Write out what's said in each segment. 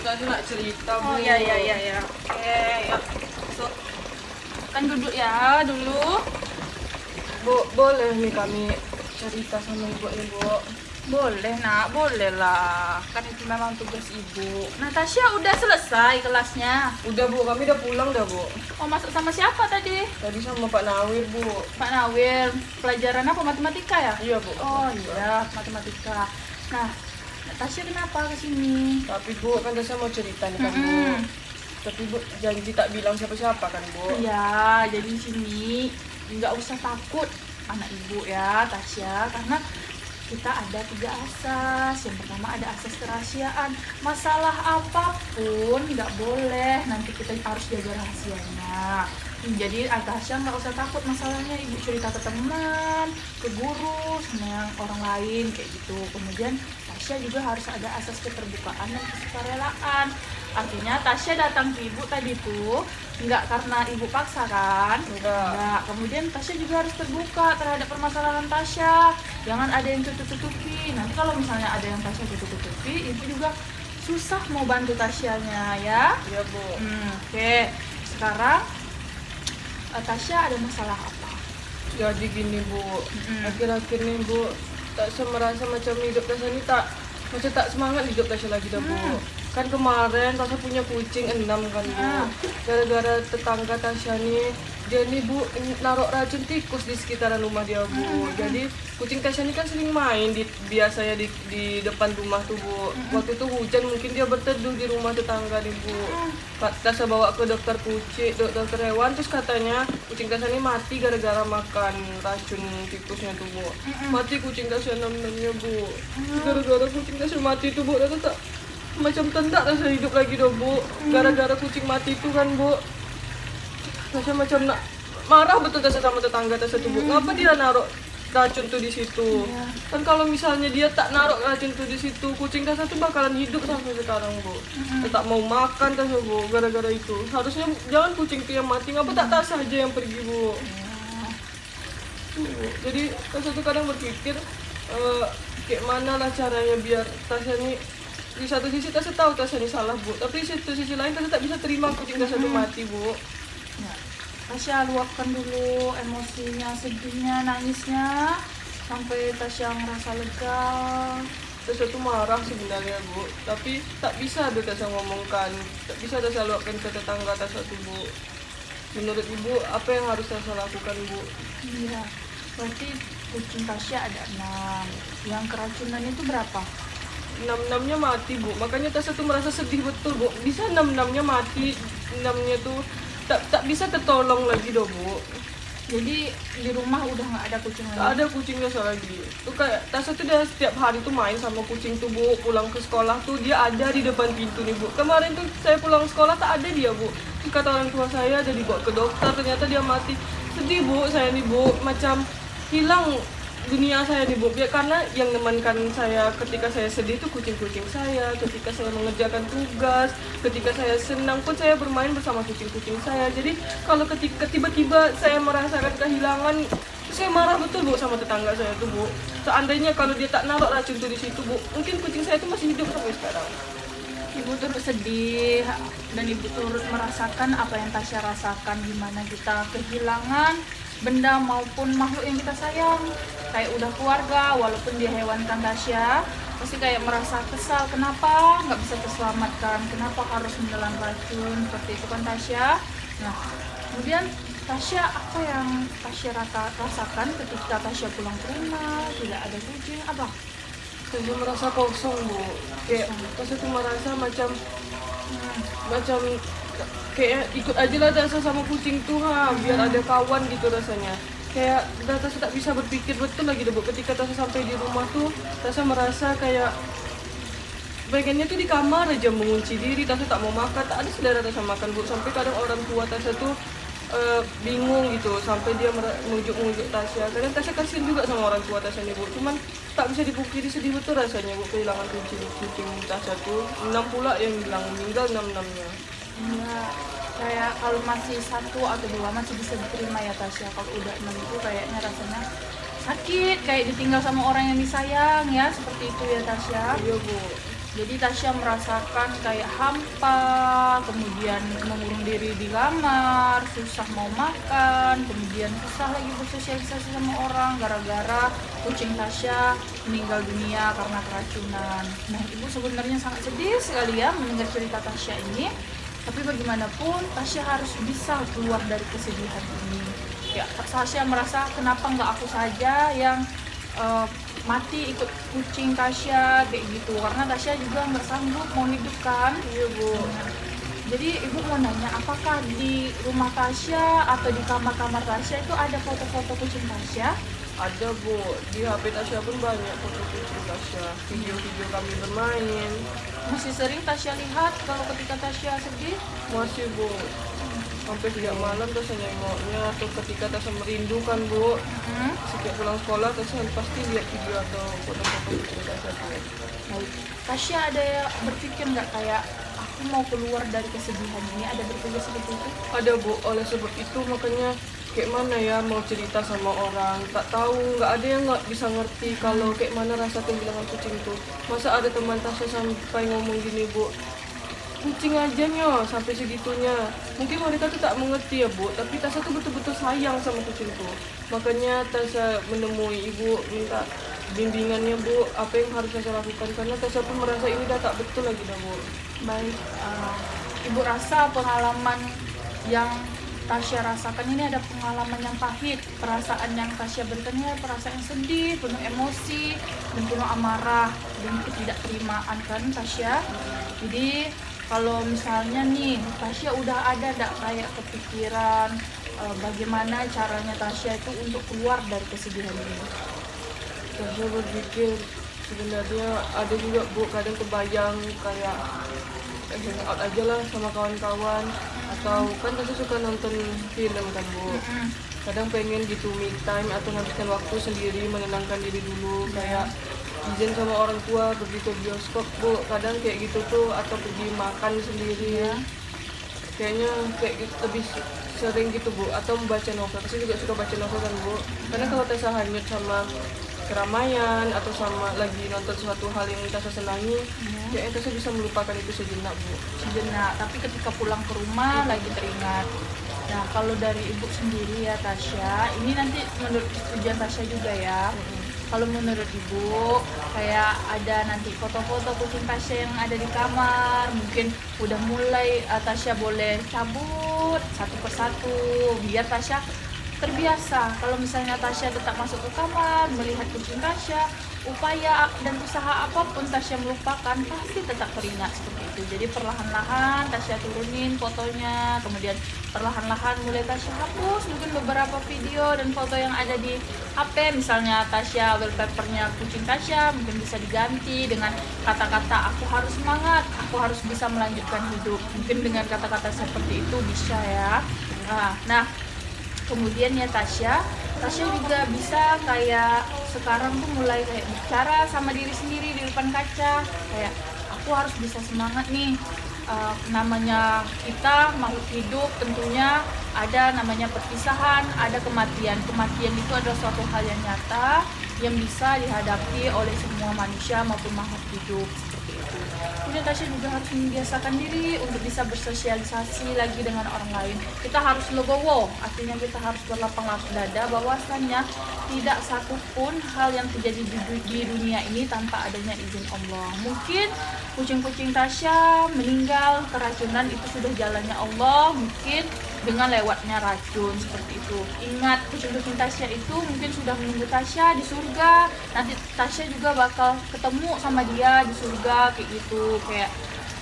Tasya nak cerita, Bu. Oh ya. Oke, yuk. So, kan duduk ya dulu. Bu, boleh nih kami cerita sama ibu nih, Bu. Boleh nak, boleh lah. Kan itu memang tugas ibu. Natasha udah selesai kelasnya. Udah, Bu, kami udah pulang dah, Bu. Oh, masuk sama siapa tadi? Tadi sama Pak Nawir, Bu. Pak Nawir. Pelajaran apa? Matematika ya? Iya, Bu. Oh iya, matematika. Nah, Natasha kenapa kesini? Tapi Bu, kan Tasya mau cerita nih kan, Bu. Mm-mm. Tapi Bu janji tak bilang siapa-siapa kan, Bu. Iya, jadi di sini nggak usah takut anak ibu ya, Tasya, karena kita ada 3 asas. Yang pertama ada asas kerahasiaan. Masalah apapun nggak boleh, nanti kita harus jaga rahasianya. Jadi Tasya nggak usah takut masalahnya, ibu cerita ke teman, ke guru, sama yang orang lain kayak gitu. Kemudian Tasya juga harus ada asas keterbukaan dan kesukarelaan. Artinya Tasya datang ke ibu tadi tuh nggak karena ibu paksa kan? Enggak. Kemudian Tasya juga harus terbuka terhadap permasalahan Tasya. Jangan ada yang tutup-tutupi. Nanti kalau misalnya ada yang Tasya tutup-tutupi, ibu juga susah mau bantu Tasyanya ya. Iya, Bu. Oke. Sekarang Tasya ada masalah apa? Jadi gini, Bu. Akhir-akhir nih, Bu, Tasya merasa macam hidup Tasya ini macam tak semangat hidup Tasya lagi dah, Bu. Kan kemarin Tasya punya kucing 6 kan, Bu. Gara-gara tetangga Tasya nih, dia nih, Bu, naruh racun tikus di sekitaran rumah dia, Bu. Jadi kucing Tasya ini kan sering main biasanya di depan rumah tuh, Bu. Waktu itu hujan mungkin dia berteduh di rumah tetangga nih, Bu. Tasya bawa ke dokter kucing, dokter hewan, terus katanya kucing Tasya ini mati gara-gara makan racun tikusnya tuh, Bu. Mati kucing Tasya 6-6-nya, Bu. Gara-gara kucing Tasya mati tuh, Bu, Tasya tak macam tendak Tasya hidup lagi dong, Bu. Gara-gara kucing mati itu kan, Bu. Tasya macam nak marah betul Tasya sama tetangga Tasya tuh, Bu. Ngapa dia naruh racun tuh di situ? Kan kalau misalnya dia tak naruh racun tuh di situ, kucing Tasya tuh bakalan hidup sampai sekarang, Bu. Tak mau makan Tasya, Bu, gara-gara itu. Harusnya jangan kucing itu yang mati, ngapa tak Tasya aja yang pergi, Bu. Tuh, Bu. Jadi Tasya tuh kadang berpikir kayak mana lah caranya biar Tasya nih, di satu sisi Tasya tahu Tasya ini salah, Bu, tapi di satu sisi lain Tasya tak bisa terima kucing Tasya itu mati, Bu. Ya. Tasya luapkan dulu emosinya, sedihnya, nangisnya sampai Tasya ngerasa lega. Tasya tuh marah sebenarnya, Bu, tapi tak bisa ada Tasya ngomongkan, tak bisa Tasya luapkan ke tetangga Tasya tuh, Bu. Menurut Ibu, apa yang harus Tasya lakukan, Bu? Iya, berarti kucing Tasya ada 6. Yang keracunan itu berapa? 6-6-nya mati, Bu. Makanya Tasya tuh merasa sedih betul, Bu. Bisa 6-6-nya mati, 6-nya tuh tak bisa tertolong lagi dong, Bu. Jadi di rumah udah nggak ada kucing Tak lagi? ada kucing Tasya lagi. Tuh kayak Tasya tuh udah setiap hari tuh main sama kucing tuh, Bu. Pulang ke sekolah tuh dia ada di depan pintu nih, Bu. Kemarin tuh saya pulang sekolah tak ada dia, Bu. Terus kata orang tua saya ada dibawa ke dokter, ternyata dia mati. Sedih, Bu, saya nih, Bu. Macam hilang dunia saya nih, Bu. Ya, karena yang menemankan saya ketika saya sedih itu kucing-kucing saya. Ketika saya mengerjakan tugas, ketika saya senang pun saya bermain bersama kucing-kucing saya. Jadi kalau ketika tiba-tiba saya merasakan kehilangan, saya marah betul, Bu, sama tetangga saya tuh, Bu. Seandainya kalau dia tak naruh racun tuh di situ, Bu, mungkin kucing saya itu masih hidup sampai sekarang. Ibu turut sedih dan ibu turut merasakan apa yang Tasya rasakan, gimana kita kehilangan benda maupun makhluk yang kita sayang. Kayak udah keluarga, walaupun dia hewan kan Tasya, pasti kayak merasa kesal, kenapa nggak bisa terselamatkan, kenapa harus menelan racun, seperti itu kan Tasya. Nah, kemudian Tasya, apa yang Tasya rasakan ketika Tasya pulang ke rumah, tidak ada kucing, apa? Saya merasa kosong, Bu. Kayak Tasya tuh merasa macam kayak ikut aja lah Tasya sama kucing tuh, biar ada kawan gitu rasanya. Kayak Tasya tak bisa berpikir betul lagi deh, Bu. Ketika Tasya sampai di rumah tuh, Tasya merasa kayak bagiannya tuh di kamar aja mengunci diri. Tasya tak mau makan, tak ada saudara Tasya makan, Bu. Sampai kadang orang tua Tasya tuh bingung gitu, sampai dia mengujuk Tasya. Kadang Tasya kasihan juga sama orang tua Tasya nih, Bu. Cuman tak bisa dipungkiri sedih betul rasanya, Bu, kehilangan kucing Tasya tuh. 6 pula yang bilang meninggal, 6-6-nya. Iya, kayak kalau masih 1 atau 2 masih bisa diterima ya Tasya. Kalau udah 6 itu kayaknya rasanya sakit, kayak ditinggal sama orang yang disayang ya, seperti itu ya Tasya. Iya, Bu. Jadi Tasya merasakan kayak hampa, kemudian mengurung diri di kamar, susah mau makan, kemudian susah lagi bersosialisasi sama orang gara-gara kucing Tasya meninggal dunia karena keracunan. Nah, ibu sebenarnya sangat sedih sekali ya mendengar cerita Tasya ini. Tapi bagaimanapun Tasya harus bisa keluar dari kesedihan ini. Ya, Tasya merasa kenapa nggak aku saja yang mati ikut kucing Tasya kayak gitu, karena Tasya juga nggak sanggup mau hidup kan. Iya Bu. Jadi ibu mau nanya, apakah di rumah Tasya atau di kamar-kamar Tasya itu ada foto-foto kucing Tasya? Ada Bu, di HP Tasya pun banyak foto kucing Tasya, video-video kami bermain. Masih sering Tasya lihat kalau ketika Tasya sedih? Masih Bu, sampai setiap malam Tasya nengoknya, atau ketika Tasya merindukan Bu, setiap pulang sekolah Tasya pasti lihat video atau foto-foto kucing Tasya Bu. Baik. Tasya ada berpikir nggak kayak aku mau keluar dari kesedihan ini? Ada berpikir seperti itu? Ada Bu, oleh sebab itu makanya kayak mana ya mau cerita sama orang, tak tahu, nggak ada yang nggak bisa ngerti kalau kayak mana rasa kehilangan kucing tuh. Masa ada teman Tasya sampai ngomong gini Bu, kucing aja nyo sampai segitunya. Mungkin mereka tuh tak mengerti ya Bu, tapi Tasya tuh betul-betul sayang sama kucing tuh. Makanya Tasya menemui ibu minta bimbingannya Bu, apa yang harus Tasya lakukan, karena Tasya pun merasa ini udah tak betul lagi dah Bu. Baik, ibu rasa pengalaman yang Tasya rasakan ini ada pengalaman yang pahit, perasaan yang Tasya berikan ini perasaan yang sedih, penuh emosi, dan penuh amarah, dan ketidakterimaan kan Tasya. Jadi kalau misalnya nih Tasya udah ada kayak kepikiran bagaimana caranya Tasya itu untuk keluar dari kesedihan ini? Tasya berpikir sebenarnya ada juga Bu, kadang kebayang kayak hangout aja lah sama kawan-kawan, atau kan Tasya suka nonton film kan Bu. Kadang pengen gitu me time atau menghabiskan waktu sendiri, menenangkan diri dulu, kayak izin sama orang tua pergi ke bioskop Bu, kadang kayak gitu tuh, atau pergi makan sendiri. Kayaknya kayak gitu, lebih sering gitu Bu, atau membaca novel. Tasya juga suka baca novel kan Bu, karena kalau Tasya hanyut sama keramaian atau sama lagi nonton suatu hal yang Tasya senangi, kayaknya Tasya bisa melupakan itu sejenak Bu. Sejenak, tapi ketika pulang ke rumah lagi teringat. Nah, kalau dari ibu sendiri ya Tasya, ini nanti menurut tujuan Tasya juga ya. Kalau menurut ibu, kayak ada nanti foto-foto kucing Tasya yang ada di kamar, mungkin udah mulai Tasya boleh cabut satu persatu, biar Tasya terbiasa. Kalau misalnya Tasya tetap masuk ke kamar, melihat kucing Tasya, upaya dan usaha apapun Tasya melupakan, pasti tetap teringat seperti itu. Jadi perlahan-lahan Tasya turunin fotonya, kemudian perlahan-lahan mulai Tasya hapus mungkin beberapa video dan foto yang ada di HP. Misalnya Tasya wallpapernya kucing Tasya mungkin bisa diganti dengan kata-kata aku harus semangat, aku harus bisa melanjutkan hidup. Mungkin dengan kata-kata seperti itu bisa ya. Nah, kemudian ya Tasya juga bisa kayak sekarang tuh mulai kayak bicara sama diri sendiri di depan kaca, kayak aku harus bisa semangat nih. Namanya kita makhluk hidup, tentunya ada namanya perpisahan, ada kematian. Kematian itu adalah suatu hal yang nyata yang bisa dihadapi oleh semua manusia maupun makhluk hidup, seperti itu. Kemudian Tasya juga harus membiasakan diri untuk bisa bersosialisasi lagi dengan orang lain. Kita harus legowo, artinya kita harus berlapang dada bahwasannya tidak satupun hal yang terjadi di dunia ini tanpa adanya izin Allah. Mungkin kucing-kucing Tasya meninggal keracunan itu sudah jalannya Allah, mungkin dengan lewatnya racun seperti itu. Ingat, kucing-kucing Tasya itu mungkin sudah menunggu Tasya di surga. Nanti Tasya juga bakal ketemu sama dia di surga kayak gitu. Kayak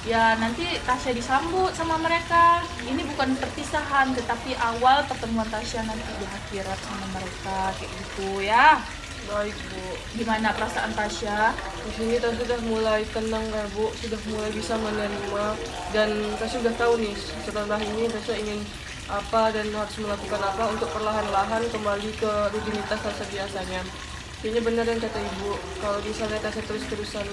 ya nanti Tasya disambut sama mereka. Ini bukan perpisahan, tetapi awal pertemuan Tasya nanti di akhirat sama mereka kayak gitu ya. Baik Bu. Gimana perasaan Tasya? Di sini Tasya sudah mulai tenang ya Bu, sudah mulai bisa menerima, dan Tasya sudah tahu nih setelah ini Tasya ingin apa dan harus melakukan apa untuk perlahan-lahan kembali ke rutinitas Tasya biasanya. Kayaknya benar yang kata Ibu, kalau misalnya Tasya terus-terusan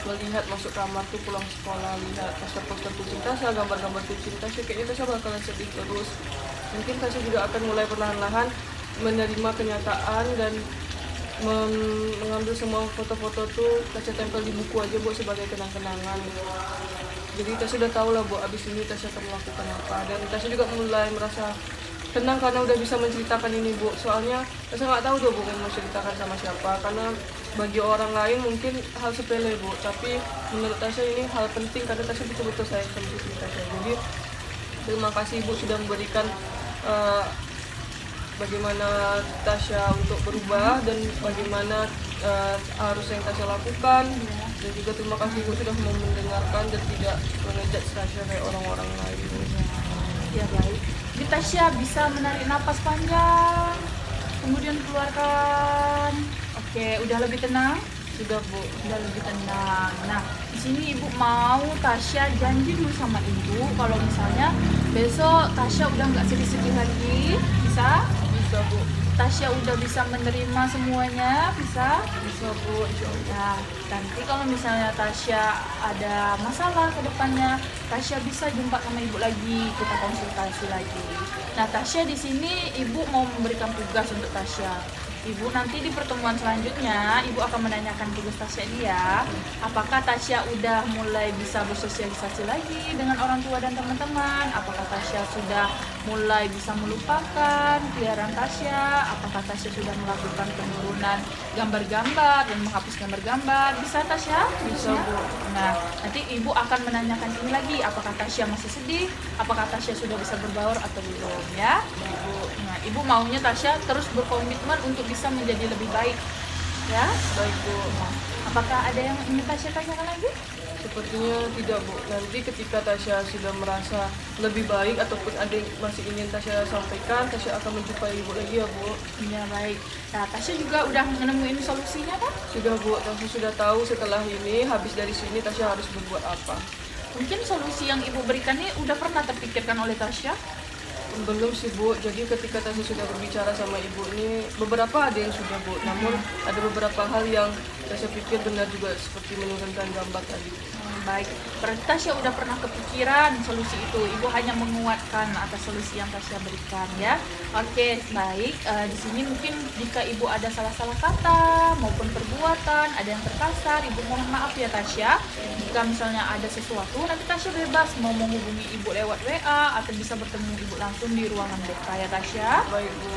melihat masuk kamar tuh pulang sekolah, lihat poster-poster kucing Tasya, gambar-gambar kucing Tasya, kayaknya Tasya bakalan sedih terus. Mungkin Tasya juga akan mulai perlahan-lahan menerima kenyataan dan mengambil semua foto-foto tuh Tasya tempel di buku aja Bu sebagai kenang-kenangan. Jadi Tasya sudah tahu lah Bu abis ini Tasya akan melakukan apa, dan Tasya juga mulai merasa tenang karena udah bisa menceritakan ini Bu. Soalnya Tasya nggak tahu tuh Bu mau ceritakan sama siapa, karena bagi orang lain mungkin hal sepele Bu, tapi menurut Tasya ini hal penting karena Tasya betul-betul sayang sama istri Tasya. Jadi terima kasih Ibu sudah memberikan bagaimana Tasya untuk berubah dan bagaimana harus yang Tasya lakukan. Dan juga terima kasih Ibu sudah mau mendengarkan dan tidak mengejek Tasya kayak orang-orang lain. Ya baik. Jadi Tasya bisa menarik napas panjang, kemudian keluarkan. Oke, udah lebih tenang? Sudah Bu. Udah lebih tenang. Nah, di sini Ibu mau Tasya janji dulu sama Ibu kalau misalnya besok Tasya udah nggak sedih-sedih lagi, bisa? Bisa Bu. Tasya udah bisa menerima semuanya, bisa? Bisa Bu, insya Allah. Nah, nanti kalau misalnya Tasya ada masalah ke depannya, Tasya bisa jumpa sama Ibu lagi, kita konsultasi lagi. Nah, Tasya di sini Ibu mau memberikan tugas untuk Tasya. Ibu nanti di pertemuan selanjutnya, Ibu akan menanyakan tugas Tasya dia, apakah Tasya udah mulai bisa bersosialisasi lagi dengan orang tua dan teman-teman, apakah Tasya sudah mulai bisa melupakan peliharaan Tasya, apakah Tasya sudah melakukan penurunan gambar-gambar dan menghapus gambar-gambar, bisa Tasya? Bisa Bu. Nah, nanti Ibu akan menanyakan ini lagi, apakah Tasya masih sedih, apakah Tasya sudah bisa berbaur atau belum ya? Nah, Ibu maunya Tasya terus berkomitmen untuk bisa menjadi lebih baik ya? Baik Bu. Nah, apakah ada yang ingin Tasya tanyakan lagi? Sepertinya tidak Bu. Nanti ketika Tasya sudah merasa lebih baik ataupun ada yang masih ingin Tasya sampaikan, Tasya akan menjumpai Ibu lagi ya Bu. Ya baik. Nah, Tasya juga udah menemuin solusinya kan? Sudah Bu, Tasya sudah tahu setelah ini habis dari sini Tasya harus berbuat apa. Mungkin solusi yang Ibu berikan ini udah pernah terpikirkan oleh Tasya? Belum sih Bu, jadi ketika Tasya sudah berbicara sama Ibu ini, beberapa ada yang sudah Bu, namun ada beberapa hal yang Tasya pikir benar juga seperti menurunkan gambar tadi. Baik, berarti Tasya udah pernah kepikiran solusi itu. Ibu hanya menguatkan atas solusi yang Tasya berikan ya. Oke, baik. Di sini mungkin jika Ibu ada salah-salah kata maupun perbuatan, ada yang terkasar, Ibu mohon maaf ya Tasya. Jika misalnya ada sesuatu, nanti Tasya bebas mau menghubungi Ibu lewat WA atau bisa bertemu Ibu langsung di ruangan BK ya Tasya. Baik Bu.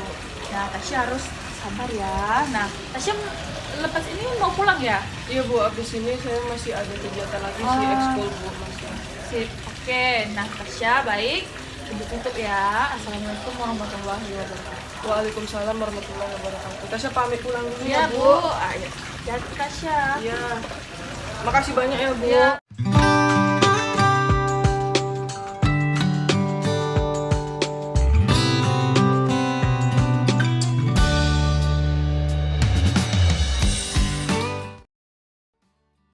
Nah, Tasya harus sabar ya. Nah, Tasya lepas ini mau pulang ya? Iya Bu, abis ini saya masih ada kegiatan lagi sih, ekskul Bu. Masih. Sip, oke. Nah, Tasya, baik. Ibu tutup ya. Assalamualaikum warahmatullahi wabarakatuh. Waalaikumsalam warahmatullahi wabarakatuh. Tasya pamit pulang dulu Iya, ya Bu. Bu. Ayo. Jadi Tasya. Iya. Makasih banyak ya Bu. Iya.